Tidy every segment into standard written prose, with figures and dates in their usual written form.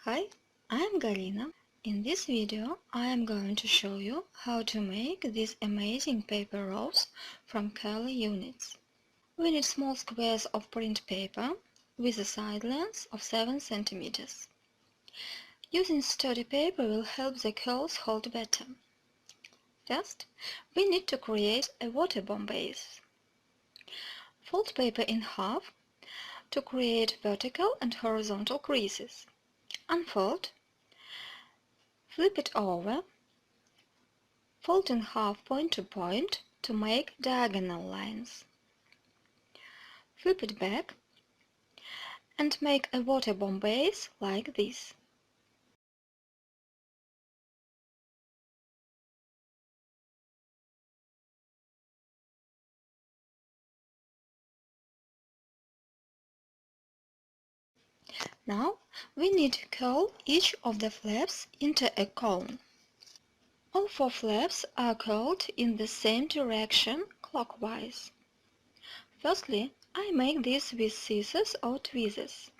Hi, I'm Galina. In this video, I am going to show you how to make these amazing paper rolls from color units. We need small squares of print paper with a side length of 7 centimeters. Using sturdy paper will help the curls hold better. First, we need to create a water bomb base. Fold paper in half to create vertical and horizontal creases. Unfold, flip it over, fold in half point to make diagonal lines. Flip it back and make a water bomb base like this. Now we need to curl each of the flaps into a cone. All 4 flaps are curled in the same direction clockwise. Firstly, I make this with scissors or tweezers.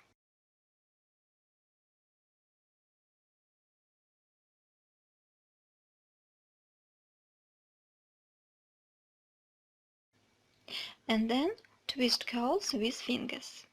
And then twist curls with fingers.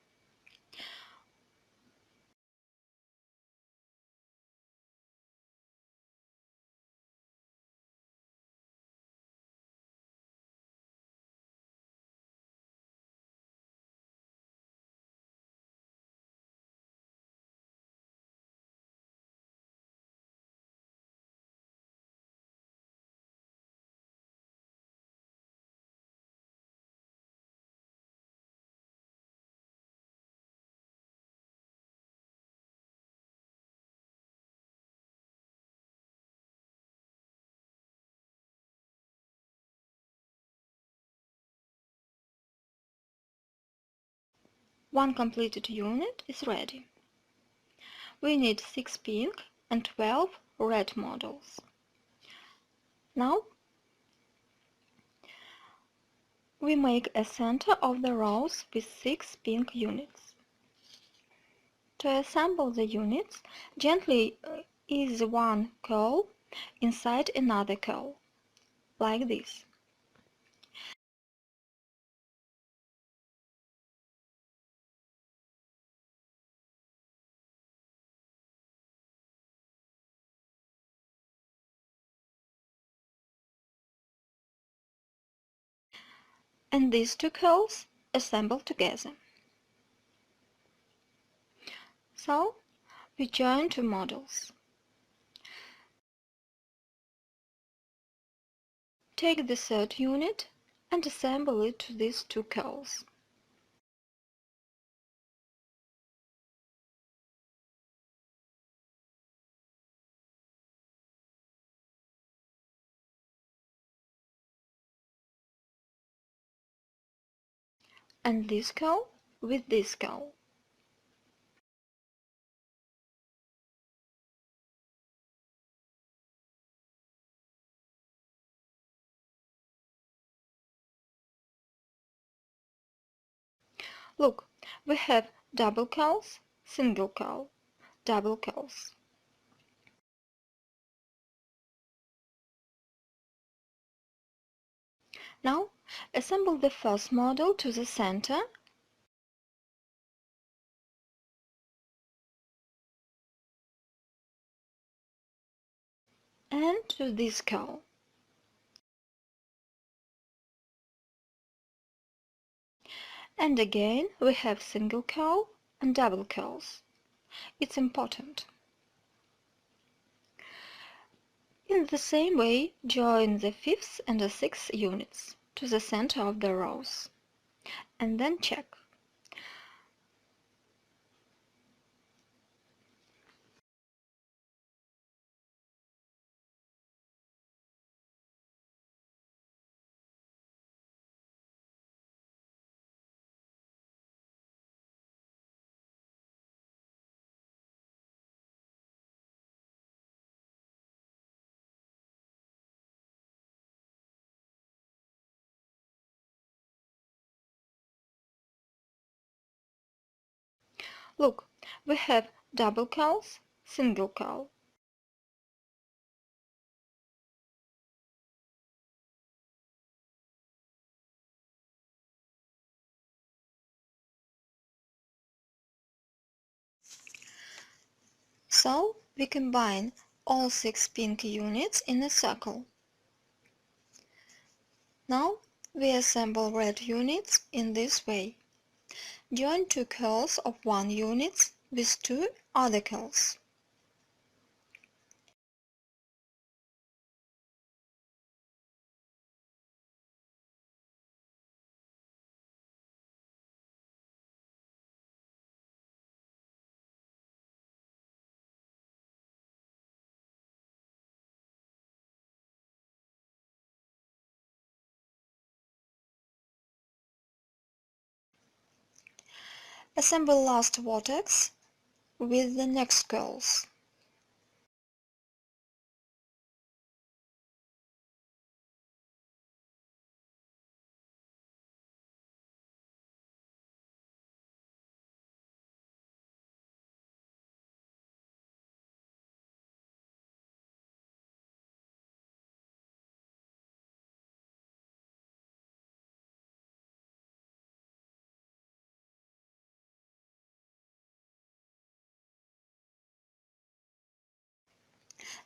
One completed unit is ready. We need 6 pink and 12 red models. Now we make a center of the rows with 6 pink units. To assemble the units, gently ease one curl inside another curl, like this. And these 2 curls assemble together. So we join 2 models. Take the 3rd unit and assemble it to these 2 curls. And this curl with this curl. Look, we have double curls, single curl, double curls. Now assemble the first model to the center and to this curl. And again we have single curl and double curls. It's important. In the same way, join the 5th and the 6th units to the center of the rows, and then check. Look, we have double curls, single curl. So we combine all 6 pink units in a circle. Now we assemble red units in this way. Join 2 curls of 1 unit with 2 other curls. Assemble last vertex with the next curls.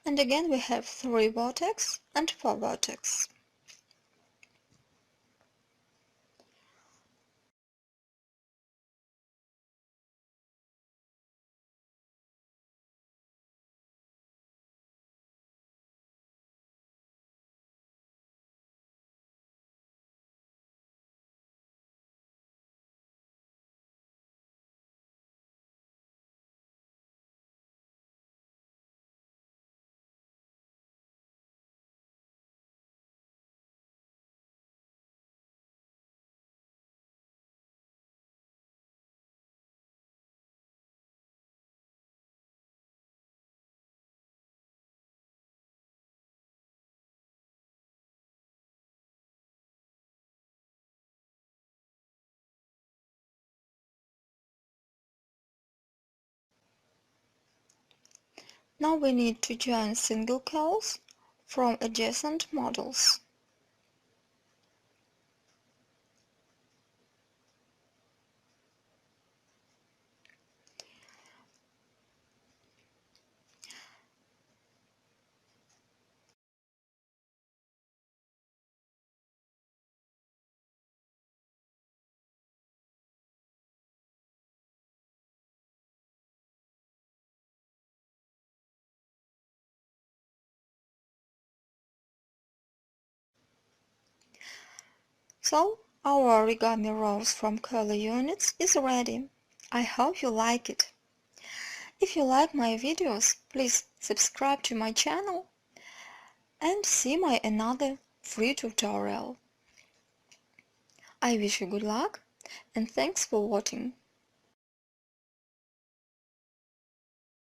And again we have 3 vertex and 4 vertex. Now we need to join single curls from adjacent models. So our origami rose from curly units is ready. I hope you like it. If you like my videos, please subscribe to my channel and see my another free tutorial. I wish you good luck and thanks for watching.